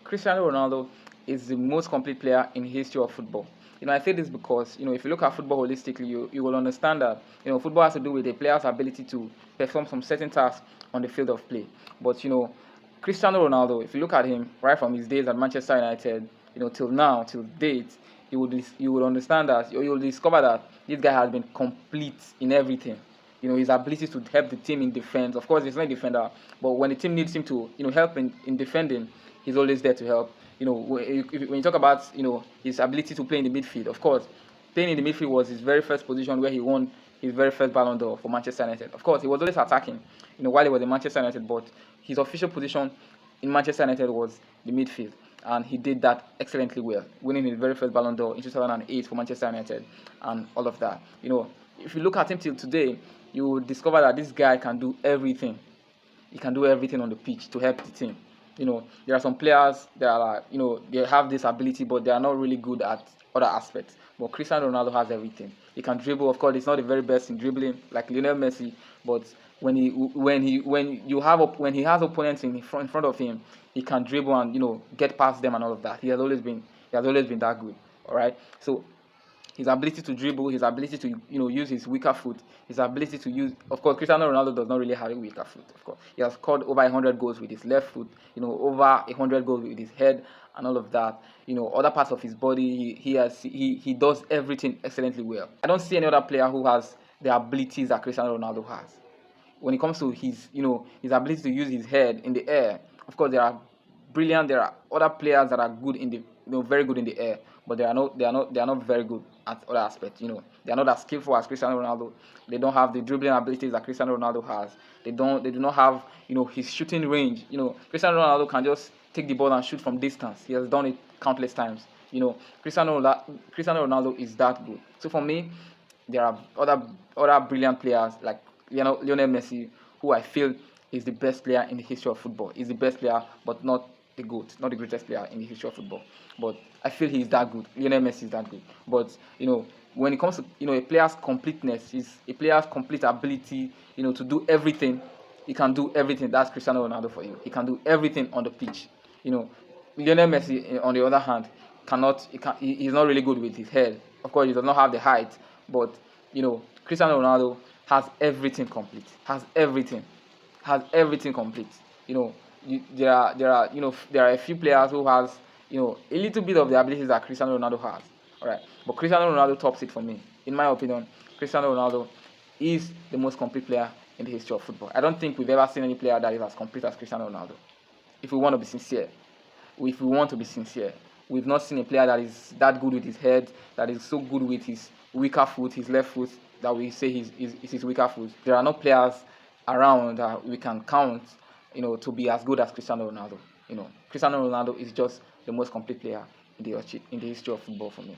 Cristiano Ronaldo is the most complete player in the history of football. I say this because, if you look at football holistically, you will understand that, football has to do with a player's ability to perform some certain tasks on the field of play. But, Cristiano Ronaldo, if you look at him right from his days at Manchester United, till now, till date, you would understand that, you will discover that this guy has been complete in everything. His ability to help the team in defense. Of course, he's not a defender, but when the team needs him to, help in defending, he's always there to help. When you talk about, his ability to play in the midfield, of course, playing in the midfield was his very first position where he won his very first Ballon d'Or for Manchester United. Of course, he was always attacking, while he was in Manchester United, but his official position in Manchester United was the midfield, and he did that excellently well, winning his very first Ballon d'Or in 2008 for Manchester United and all of that. If you look at him till today, you will discover that this guy can do everything. He can do everything on the pitch to help the team. There are some players that are, they have this ability, but they are not really good at other aspects. But Cristiano Ronaldo has everything. He can dribble. Of course, he's not the very best in dribbling like Lionel Messi, but when he has opponents in front of him, he can dribble and get past them and all of that. He has always been that good. All right, so his ability to dribble, his ability to use his weaker foot, his ability to use. Of course, Cristiano Ronaldo does not really have a weaker foot. Of course, he has scored over 100 goals with his left foot. Over 100 goals with his head and all of that. Other parts of his body, he does everything excellently well. I don't see any other player who has the abilities that Cristiano Ronaldo has. When it comes to his ability to use his head in the air, of course, there are other players that are good in the very good in the air, but they are not very good at other aspects. They are not as skillful as Cristiano Ronaldo. They don't have the dribbling abilities that Cristiano Ronaldo has. They do not have his shooting range. Cristiano Ronaldo can just take the ball and shoot from distance. He has done it countless times. Cristiano Ronaldo is that good. So for me, there are other brilliant players like Lionel Messi, who I feel is the best player in the history of football. He's the best player, but not the GOAT, not the greatest player in the history of football. But I feel he's that good. Lionel Messi is that good. But when it comes to a player's completeness, is a player's complete ability, to do everything. He can do everything. That's Cristiano Ronaldo for you. He can do everything on the pitch. Lionel Messi, on the other hand, he's not really good with his head. Of course, he does not have the height, but Cristiano Ronaldo has everything complete. Has everything complete. There are a few players who has a little bit of the abilities that Cristiano Ronaldo has. All right, but Cristiano Ronaldo tops it for me. In my opinion, Cristiano Ronaldo is the most complete player in the history of football. I don't think we've ever seen any player that is as complete as Cristiano Ronaldo. If we want to be sincere, we've not seen a player that is that good with his head, that is so good with his weaker foot, his left foot, that we say is his weaker foot. There are no players around that we can count, to be as good as Cristiano Ronaldo. Cristiano Ronaldo is just the most complete player in the history of football for me.